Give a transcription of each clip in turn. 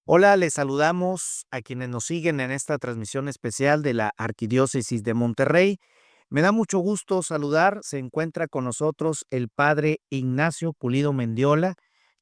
Hola, les saludamos a quienes nos siguen en esta transmisión especial de la Arquidiócesis de Monterrey. Me da mucho gusto saludar, se encuentra con nosotros el padre Ignacio Pulido Mendiola,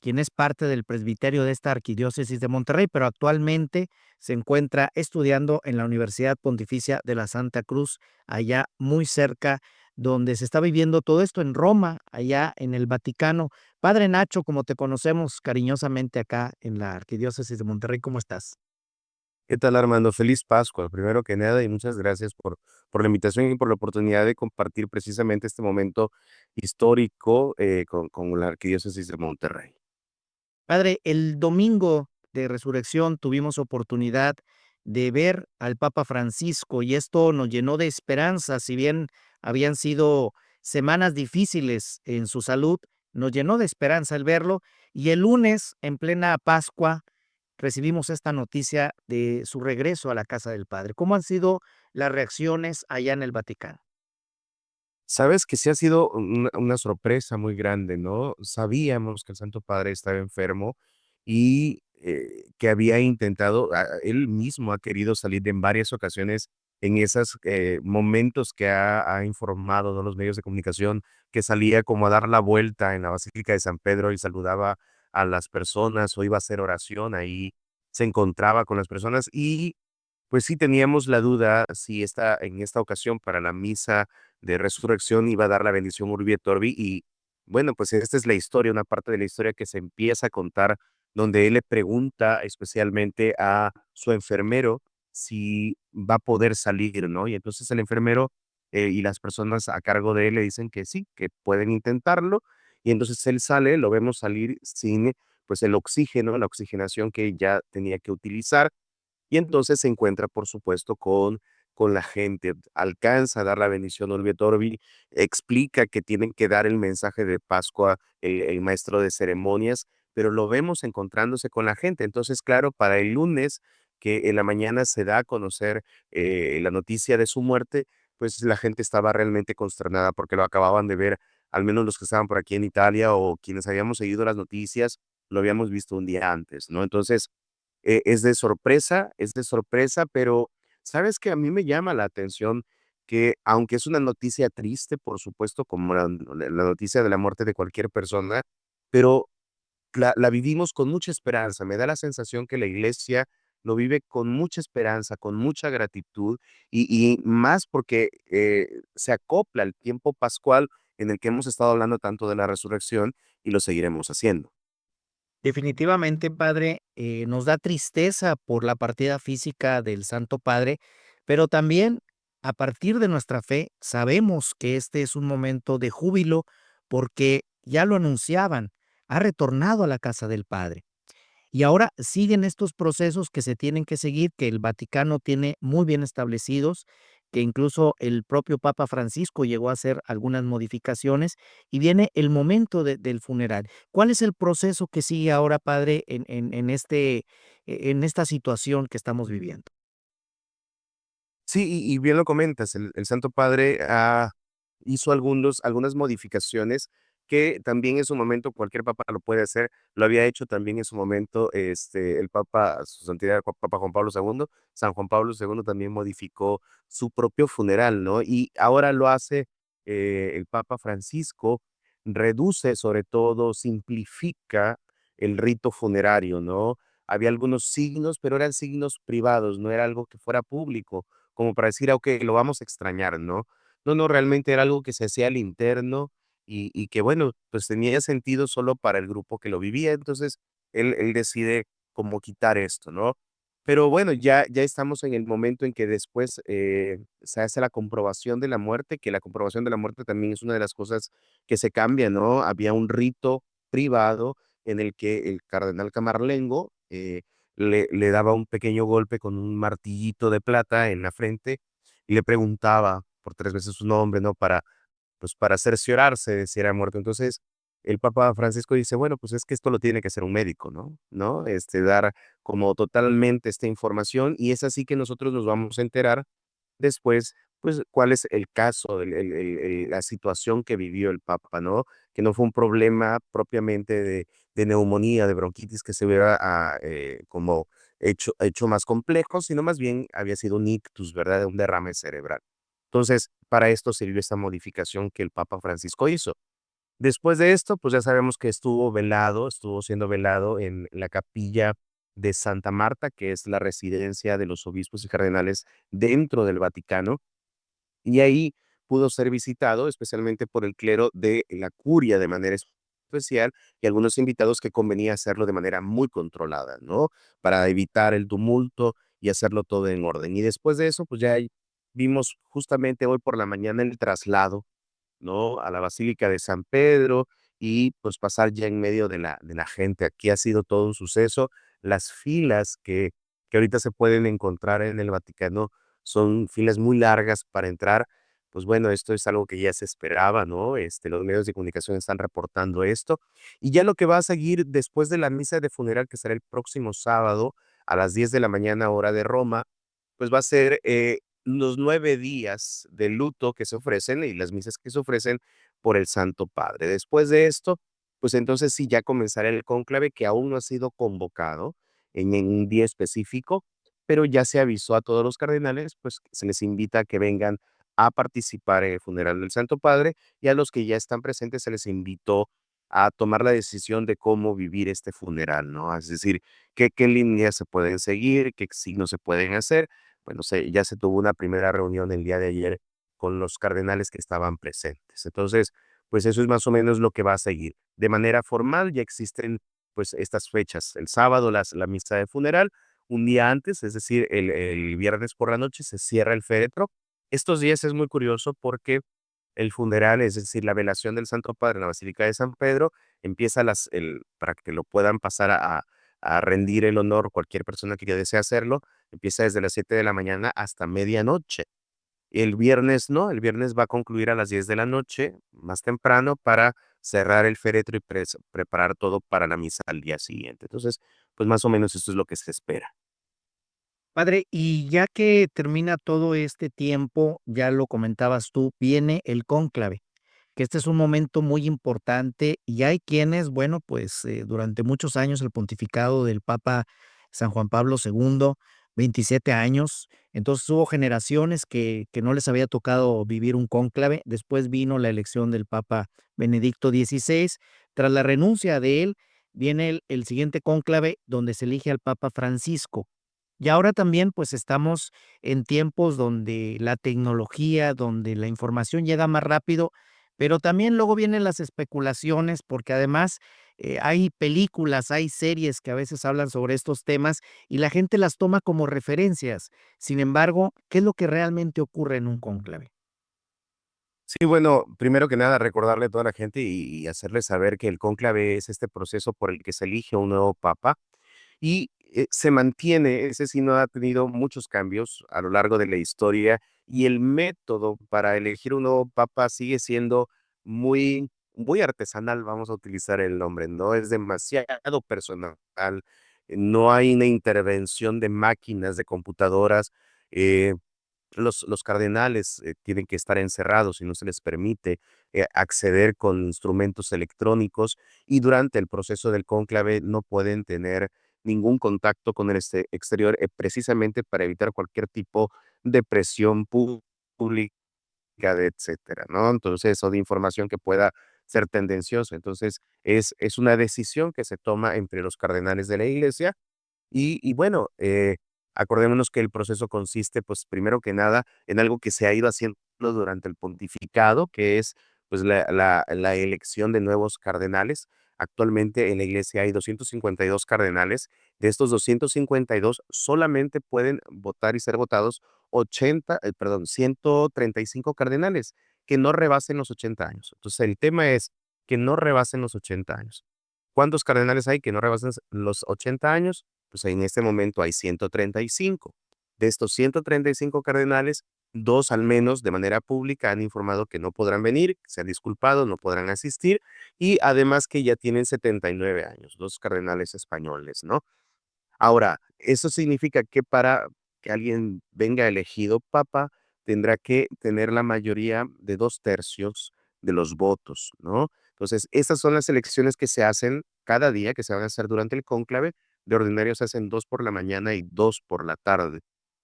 quien es parte del presbiterio de esta Arquidiócesis de Monterrey, pero actualmente se encuentra estudiando en la Universidad Pontificia de la Santa Cruz, allá muy cerca donde se está viviendo todo esto en Roma, allá en el Vaticano. Padre Nacho, como te conocemos cariñosamente acá en la Arquidiócesis de Monterrey, ¿cómo estás? ¿Qué tal, Armando? Feliz Pascua, primero que nada, y muchas gracias por la invitación y por la oportunidad de compartir precisamente este momento histórico con la Arquidiócesis de Monterrey. Padre, el domingo de resurrección tuvimos oportunidad de ver al Papa Francisco y esto nos llenó de esperanza, si bien habían sido semanas difíciles en su salud, nos llenó de esperanza el verlo y el lunes, en plena Pascua, recibimos esta noticia de su regreso a la casa del Padre. ¿Cómo han sido las reacciones allá en el Vaticano? Sabes que sí ha sido una sorpresa muy grande, ¿no? Sabíamos que el Santo Padre estaba enfermo y que había intentado, él mismo ha querido salir en varias ocasiones en esos momentos que ha informado, ¿no? Los medios de comunicación, que salía como a dar la vuelta en la Basílica de San Pedro y saludaba a las personas o iba a hacer oración ahí, se encontraba con las personas y pues sí teníamos la duda si en esta ocasión para la misa de resurrección iba a dar la bendición Urbi et Orbi y bueno, pues esta es la historia, una parte de la historia que se empieza a contar donde él le pregunta especialmente a su enfermero si va a poder salir, ¿no? Y entonces el enfermero y las personas a cargo de él le dicen que sí, que pueden intentarlo y entonces él sale, lo vemos salir sin pues el oxígeno, la oxigenación que ya tenía que utilizar y entonces se encuentra, por supuesto, con la gente, alcanza a dar la bendición Urbi et Orbi, explica que tienen que dar el mensaje de Pascua, el maestro de ceremonias, pero lo vemos encontrándose con la gente. Entonces, claro, para el lunes, que en la mañana se da a conocer la noticia de su muerte, pues la gente estaba realmente consternada porque lo acababan de ver, al menos los que estaban por aquí en Italia o quienes habíamos seguido las noticias, lo habíamos visto un día antes, ¿no? Entonces, es de sorpresa, pero sabes que a mí me llama la atención que aunque es una noticia triste, por supuesto, como la noticia de la muerte de cualquier persona, pero la vivimos con mucha esperanza. Me da la sensación que la iglesia lo vive con mucha esperanza, con mucha gratitud y más porque se acopla el tiempo pascual en el que hemos estado hablando tanto de la resurrección y lo seguiremos haciendo. Definitivamente, padre, nos da tristeza por la partida física del Santo Padre, pero también a partir de nuestra fe sabemos que este es un momento de júbilo porque ya lo anunciaban, ha retornado a la casa del Padre. Y ahora siguen estos procesos que se tienen que seguir, que el Vaticano tiene muy bien establecidos, que incluso el propio Papa Francisco llegó a hacer algunas modificaciones, y viene el momento del funeral. ¿Cuál es el proceso que sigue ahora, padre, en esta situación que estamos viviendo? Sí, y bien lo comentas, el Santo Padre hizo algunas modificaciones que también en su momento cualquier papa lo puede hacer, lo había hecho también en su momento el Papa, su Santidad Papa Juan Pablo II, San Juan Pablo II también modificó su propio funeral, ¿no? Y ahora lo hace el Papa Francisco, reduce sobre todo, simplifica el rito funerario, ¿no? Había algunos signos, pero eran signos privados, no era algo que fuera público como para decir: "Ah, okey, lo vamos a extrañar", ¿no? No, no, realmente era algo que se hacía al interno y que, bueno, pues tenía sentido solo para el grupo que lo vivía. Entonces, él decide como quitar esto, ¿no? Pero bueno, ya estamos en el momento en que después, se hace la comprobación de la muerte, que la comprobación de la muerte también es una de las cosas que se cambia, ¿no? Había un rito privado en el que el cardenal Camarlengo, le daba un pequeño golpe con un martillito de plata en la frente y le preguntaba por 3 veces su nombre, ¿no? Pues, para cerciorarse de si era muerto. Entonces, el Papa Francisco dice: "Bueno, pues, es que esto lo tiene que hacer un médico, ¿no? Dar como totalmente esta información", y es así que nosotros nos vamos a enterar después pues, cuál es el caso, la situación que vivió el Papa, ¿no? Que no fue un problema propiamente de neumonía, de bronquitis que se hubiera, como hecho más complejo, sino más bien había sido un ictus, ¿verdad? Un derrame cerebral. Entonces, para esto sirvió esta modificación que el Papa Francisco hizo. Después de esto, pues ya sabemos que estuvo siendo velado en la capilla de Santa Marta, que es la residencia de los obispos y cardenales dentro del Vaticano, y ahí pudo ser visitado especialmente por el clero de la curia de manera especial y algunos invitados que convenía hacerlo de manera muy controlada, ¿no? Para evitar el tumulto y hacerlo todo en orden. Y después de eso, pues ya vimos justamente hoy por la mañana el traslado, ¿no? A la Basílica de San Pedro y, pues, pasar ya en medio de la gente. Aquí ha sido todo un suceso. Las filas que ahorita se pueden encontrar en el Vaticano son filas muy largas para entrar. Pues, bueno, esto es algo que ya se esperaba, ¿no? Los medios de comunicación están reportando esto. Y ya lo que va a seguir después de la misa de funeral, que será el próximo sábado a las 10 de la mañana, hora de Roma, pues, va a ser, los 9 días de luto que se ofrecen y las misas que se ofrecen por el Santo Padre. Después de esto, pues entonces sí ya comenzará el cónclave que aún no ha sido convocado en un día específico, pero ya se avisó a todos los cardenales, pues se les invita a que vengan a participar en el funeral del Santo Padre y a los que ya están presentes se les invitó a tomar la decisión de cómo vivir este funeral, ¿no? Es decir, qué líneas se pueden seguir, qué signos se pueden hacer. Bueno, ya se tuvo una primera reunión el día de ayer con los cardenales que estaban presentes. Entonces, pues eso es más o menos lo que va a seguir. De manera formal ya existen pues estas fechas. El sábado la misa de funeral, un día antes, es decir, el viernes por la noche se cierra el féretro. Estos días es muy curioso porque el funeral, es decir, la velación del Santo Padre en la Basílica de San Pedro, empieza para que lo puedan pasar a rendir el honor cualquier persona que desee hacerlo, empieza desde las 7 de la mañana hasta medianoche. El viernes no, el viernes va a concluir a las 10 de la noche, más temprano, para cerrar el féretro y preparar todo para la misa al día siguiente. Entonces, pues más o menos esto es lo que se espera. Padre, y ya que termina todo este tiempo, ya lo comentabas tú, viene el cónclave, que este es un momento muy importante y hay quienes, bueno, pues durante muchos años el pontificado del Papa San Juan Pablo II, 27 años, entonces hubo generaciones que no les había tocado vivir un cónclave, después vino la elección del Papa Benedicto XVI, tras la renuncia de él, viene el siguiente cónclave donde se elige al Papa Francisco. Y ahora también, pues, estamos en tiempos donde la tecnología, donde la información llega más rápido, pero también luego vienen las especulaciones, porque además, hay películas, hay series que a veces hablan sobre estos temas y la gente las toma como referencias. Sin embargo, ¿qué es lo que realmente ocurre en un cónclave? Sí, bueno, primero que nada, recordarle a toda la gente y hacerle saber que el cónclave es este proceso por el que se elige un nuevo papa y se mantiene, ese sí no ha tenido muchos cambios a lo largo de la historia y el método para elegir un nuevo papa sigue siendo muy artesanal, vamos a utilizar el nombre, no es demasiado personal, no hay una intervención de máquinas, de computadoras, eh, los cardenales tienen que estar encerrados y no se les permite acceder con instrumentos electrónicos y durante el proceso del cónclave no pueden tener ningún contacto con el exterior precisamente para evitar cualquier tipo de presión pública, etcétera, ¿no? Entonces, o de información que pueda ser tendenciosa. Entonces, es una decisión que se toma entre los cardenales de la iglesia y bueno, acordémonos que el proceso consiste, pues, primero que nada, en algo que se ha ido haciendo durante el pontificado, que es, pues, la elección de nuevos cardenales. Actualmente en la Iglesia hay 252 cardenales. De estos 252 solamente pueden votar y ser votados 135 cardenales que no rebasen los 80 años. Entonces, el tema es que no rebasen los 80 años. ¿Cuántos cardenales hay que no rebasen los 80 años? Pues en este momento hay 135. De estos 135 cardenales, dos al menos de manera pública han informado que no podrán venir, se han disculpado, no podrán asistir y además que ya tienen 79 años, dos cardenales españoles, ¿no? Ahora, eso significa que para que alguien venga elegido papa, tendrá que tener la mayoría de 2/3 de los votos, ¿no? Entonces, esas son las elecciones que se hacen cada día, que se van a hacer durante el cónclave. De ordinario se hacen 2 por la mañana y 2 por la tarde.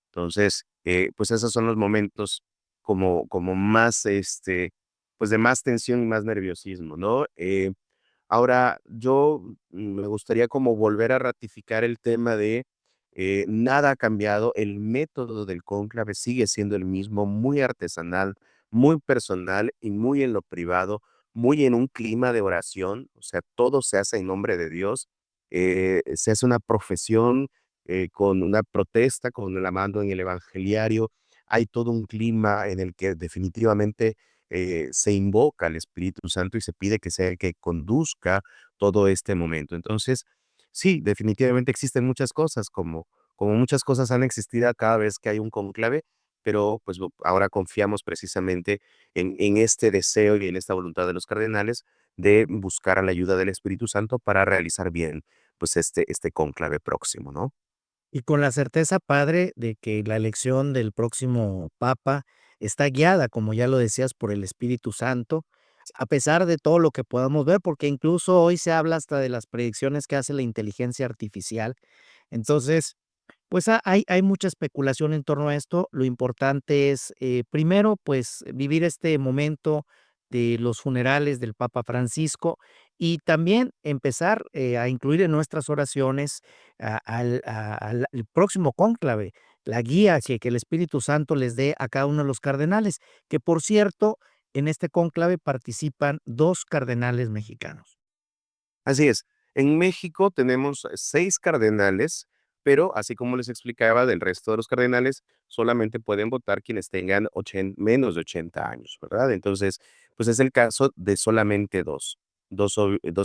Entonces, pues esos son los momentos como más, pues de más tensión y más nerviosismo, ¿no? Ahora, yo me gustaría como volver a ratificar el tema de nada ha cambiado, el método del cónclave sigue siendo el mismo, muy artesanal, muy personal y muy en lo privado, muy en un clima de oración, o sea, todo se hace en nombre de Dios, se hace una profesión con una protesta, con la mano en el evangeliario, hay todo un clima en el que definitivamente se invoca al Espíritu Santo y se pide que sea el que conduzca todo este momento. Entonces, sí, definitivamente existen muchas cosas, como muchas cosas han existido cada vez que hay un conclave, pero pues ahora confiamos precisamente en este deseo y en esta voluntad de los cardenales de buscar a la ayuda del Espíritu Santo para realizar bien pues este cónclave próximo, ¿no? Y con la certeza, padre, de que la elección del próximo papa está guiada, como ya lo decías, por el Espíritu Santo, a pesar de todo lo que podamos ver, porque incluso hoy se habla hasta de las predicciones que hace la inteligencia artificial. Entonces, pues, hay mucha especulación en torno a esto. Lo importante es, primero, pues, vivir este momento de los funerales del Papa Francisco y también empezar, a incluir en nuestras oraciones al el próximo cónclave, la guía que el Espíritu Santo les dé a cada uno de los cardenales, que, por cierto, en este cónclave participan 2 cardenales mexicanos. Así es. En México tenemos 6 cardenales, pero así como les explicaba, del resto de los cardenales, solamente pueden votar quienes tengan menos de 80 años, ¿verdad? Entonces, pues es el caso de solamente 2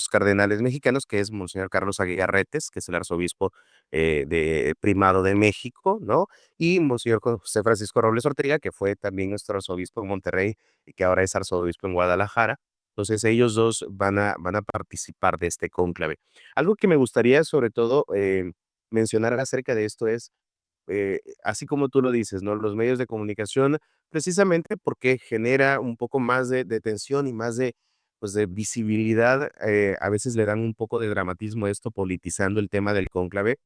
cardenales mexicanos, que es Monseñor Carlos Aguilarretes, que es el arzobispo de primado de México, ¿no? Y Monseñor José Francisco Robles Ortega, que fue también nuestro arzobispo en Monterrey y que ahora es arzobispo en Guadalajara. Entonces ellos 2 van a participar de este cónclave. Algo que me gustaría, sobre todo, mencionar acerca de esto es, así como tú lo dices, ¿no? Los medios de comunicación, precisamente porque genera un poco más de tensión y más de, pues, de visibilidad, a veces le dan un poco de dramatismo a esto, politizando el tema del cónclave,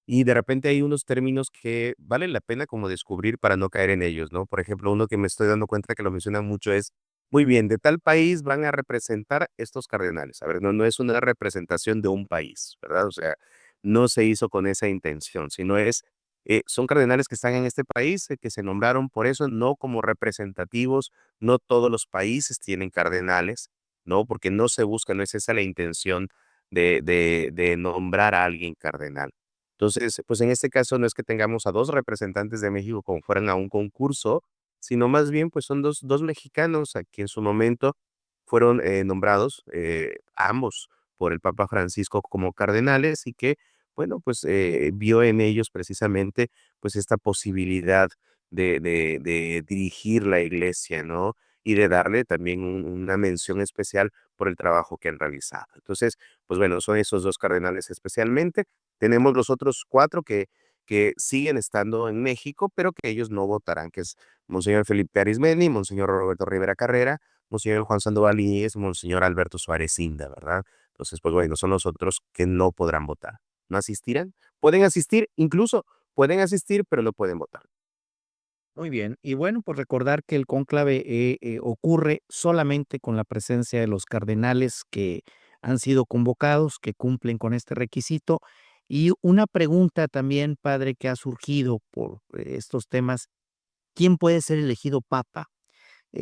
y de repente hay unos términos que vale la pena como descubrir para no caer en ellos, ¿no? Por ejemplo, uno que me estoy dando cuenta que lo mencionan mucho es, muy bien, de tal país van a representar estos cardenales. A ver, no es una representación de un país, ¿verdad? O sea, no se hizo con esa intención, sino son cardenales que están en este país, que se nombraron por eso, no como representativos, no todos los países tienen cardenales, ¿no? Porque no se busca, no es esa la intención de nombrar a alguien cardenal. Entonces, pues en este caso no es que tengamos a 2 representantes de México como fueran a un concurso, sino más bien, pues son dos mexicanos a que en su momento fueron nombrados ambos por el Papa Francisco como cardenales y que, bueno, pues vio en ellos precisamente pues esta posibilidad de dirigir la iglesia, ¿no? Y de darle también una mención especial por el trabajo que han realizado. Entonces, pues bueno, son esos 2 cardenales especialmente. Tenemos los otros 4 que siguen estando en México, pero que ellos no votarán, que es Monseñor Felipe Arismendi, Monseñor Roberto Rivera Carrera, Monseñor Juan Sandoval Íñiguez, Monseñor Alberto Suárez Inda, ¿verdad? Entonces, pues bueno, son los otros que no podrán votar. ¿No asistirán? Pueden asistir, incluso pueden asistir, pero no pueden votar. Muy bien. Y bueno, pues recordar que el cónclave ocurre solamente con la presencia de los cardenales que han sido convocados, que cumplen con este requisito. Y una pregunta también, padre, que ha surgido por estos temas, ¿quién puede ser elegido papa?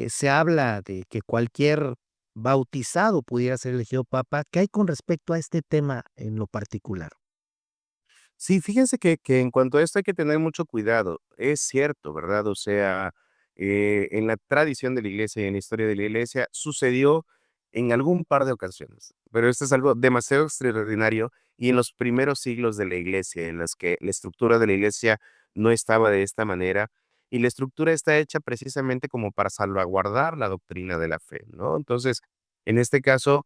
Se habla de que cualquier bautizado pudiera ser elegido papa. ¿Qué hay con respecto a este tema en lo particular? Sí, fíjense que en cuanto a esto hay que tener mucho cuidado. Es cierto, ¿verdad? O sea, en la tradición de la iglesia y en la historia de la iglesia sucedió en algún par de ocasiones, pero esto es algo demasiado extraordinario y en los primeros siglos de la iglesia, en los que la estructura de la iglesia no estaba de esta manera y la estructura está hecha precisamente como para salvaguardar la doctrina de la fe, ¿no? Entonces, en este caso,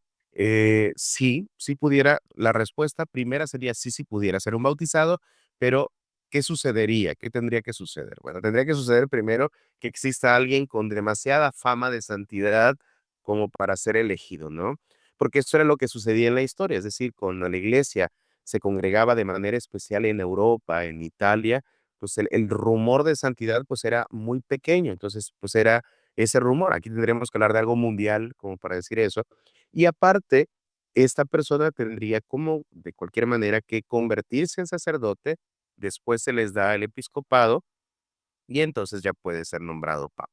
sí pudiera, la respuesta primera sería sí, sí pudiera ser un bautizado, pero ¿qué sucedería? ¿Qué tendría que suceder? Bueno, tendría que suceder primero que exista alguien con demasiada fama de santidad como para ser elegido, ¿no? Porque esto era lo que sucedía en la historia, es decir, cuando la iglesia se congregaba de manera especial en Europa, en Italia, pues el rumor de santidad pues era muy pequeño, entonces pues era ese rumor. Aquí tendríamos que hablar de algo mundial como para decir eso. Y aparte, esta persona tendría como de cualquier manera que convertirse en sacerdote, después se les da el episcopado y entonces ya puede ser nombrado papa.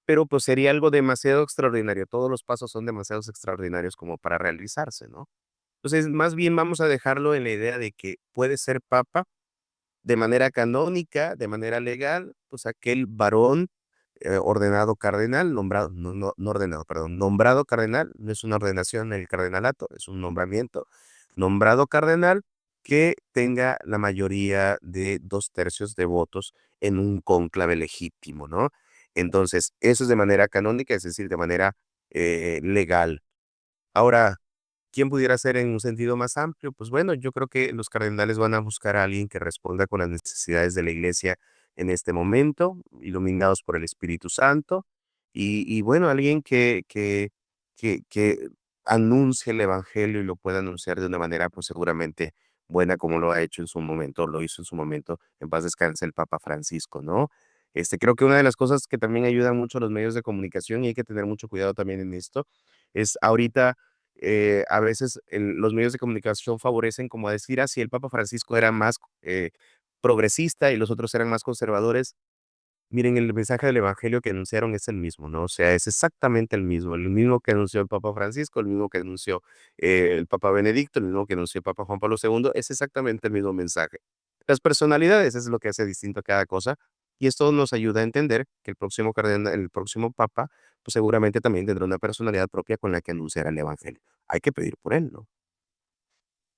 Pero pues sería algo demasiado extraordinario, todos los pasos son demasiado extraordinarios como para realizarse, ¿no? Entonces, más bien vamos a dejarlo en la idea de que puede ser papa de manera canónica, de manera legal, pues aquel varón ordenado cardenal, nombrado, no ordenado, perdón, nombrado cardenal, no es una ordenación en el cardenalato, es un nombramiento, nombrado cardenal que tenga la mayoría de 2/3 de votos en un cónclave legítimo, ¿no? Entonces, eso es de manera canónica, es decir, de manera legal. Ahora, ¿quién pudiera ser en un sentido más amplio? Pues bueno, yo creo que los cardenales van a buscar a alguien que responda con las necesidades de la iglesia en este momento, iluminados por el Espíritu Santo, y bueno, alguien que anuncie el evangelio y lo pueda anunciar de una manera, pues seguramente buena, como lo ha hecho en su momento, lo hizo en su momento, en paz descanse el Papa Francisco, ¿no? Creo que una de las cosas que también ayudan mucho a los medios de comunicación, y hay que tener mucho cuidado también en esto, es ahorita a veces los medios de comunicación favorecen como a decir, si el Papa Francisco era más progresista y los otros eran más conservadores. Miren, el mensaje del evangelio que anunciaron es el mismo, ¿no? O sea, es exactamente el mismo que anunció el Papa Francisco, el mismo que anunció el Papa Benedicto, el mismo que anunció el Papa Juan Pablo II, es exactamente el mismo mensaje. Las personalidades es lo que hace distinto a cada cosa, y esto nos ayuda a entender que el próximo cardenal, el próximo Papa, pues seguramente también tendrá una personalidad propia con la que anunciará el evangelio. Hay que pedir por él, ¿no?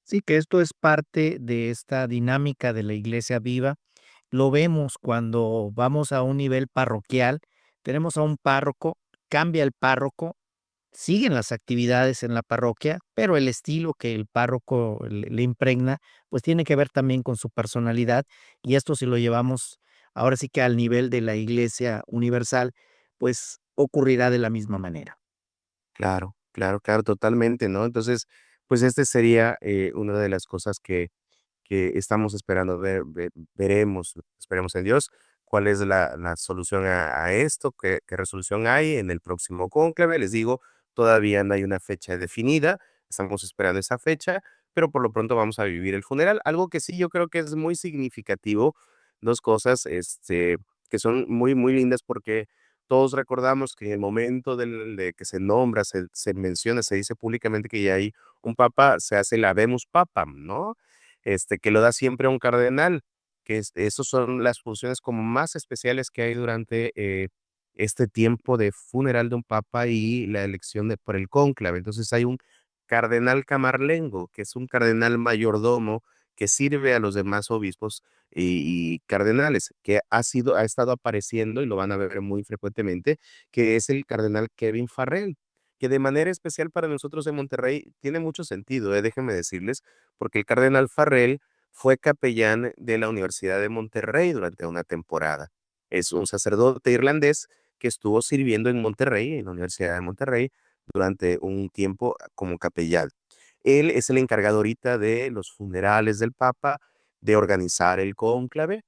Sí, que esto es parte de esta dinámica de la iglesia viva. Lo vemos cuando vamos a un nivel parroquial, tenemos a un párroco, cambia el párroco, siguen las actividades en la parroquia, pero el estilo que el párroco le impregna, pues tiene que ver también con su personalidad, y esto si lo llevamos ahora sí que al nivel de la iglesia universal, pues ocurrirá de la misma manera. Claro, claro, claro, totalmente, ¿no? Entonces, pues sería una de las cosas que estamos esperando ver, veremos, esperemos en Dios, cuál es la solución a esto, qué resolución hay en el próximo cónclave. Les digo, todavía no hay una fecha definida, estamos esperando esa fecha, pero por lo pronto vamos a vivir el funeral. Algo que sí yo creo que es muy significativo, dos cosas, que son muy, muy lindas porque todos recordamos que en el momento de que se nombra, se menciona, se dice públicamente que ya hay un papa, se hace el Habemus Papam, ¿no? Que lo da siempre a un cardenal, que esos son las funciones como más especiales que hay durante este tiempo de funeral de un papa y la elección por el cónclave. Entonces hay un cardenal camarlengo, que es un cardenal mayordomo que sirve a los demás obispos y cardenales, que ha estado apareciendo y lo van a ver muy frecuentemente, que es el cardenal Kevin Farrell, que de manera especial para nosotros en Monterrey tiene mucho sentido, déjenme decirles, porque el cardenal Farrell fue capellán de la Universidad de Monterrey durante una temporada. Es un sacerdote irlandés que estuvo sirviendo en Monterrey, en la Universidad de Monterrey, durante un tiempo como capellán. Él es el encargado ahorita de los funerales del Papa, de organizar el cónclave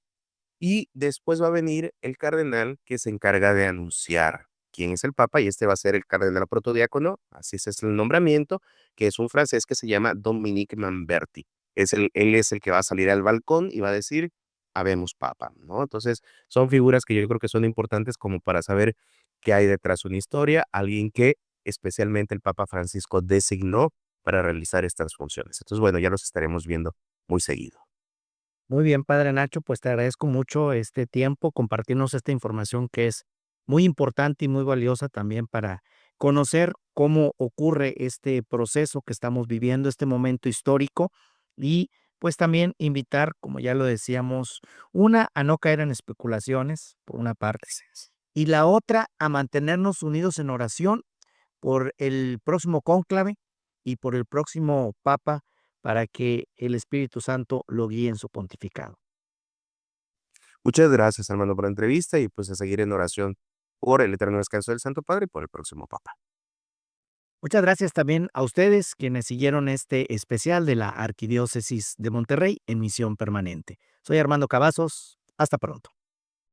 y después va a venir el cardenal que se encarga de anunciar quién es el papa, y este va a ser el cardenal protodiácono, así es el nombramiento, que es un francés que se llama Dominique Mamberti. Él es el que va a salir al balcón y va a decir, habemos papa, ¿no? Entonces, son figuras que yo creo que son importantes como para saber qué hay detrás de una historia, alguien que especialmente el Papa Francisco designó para realizar estas funciones. Entonces, bueno, ya los estaremos viendo muy seguido. Muy bien, padre Nacho, pues te agradezco mucho este tiempo, compartirnos esta información que es muy importante y muy valiosa también para conocer cómo ocurre este proceso que estamos viviendo, este momento histórico y pues también invitar, como ya lo decíamos, una a no caer en especulaciones, por una parte, y la otra a mantenernos unidos en oración por el próximo cónclave y por el próximo papa para que el Espíritu Santo lo guíe en su pontificado. Muchas gracias, hermano, por la entrevista y pues a seguir en oración por el eterno descanso del Santo Padre y por el próximo Papa. Muchas gracias también a ustedes quienes siguieron este especial de la Arquidiócesis de Monterrey en misión permanente. Soy Armando Cavazos. Hasta pronto.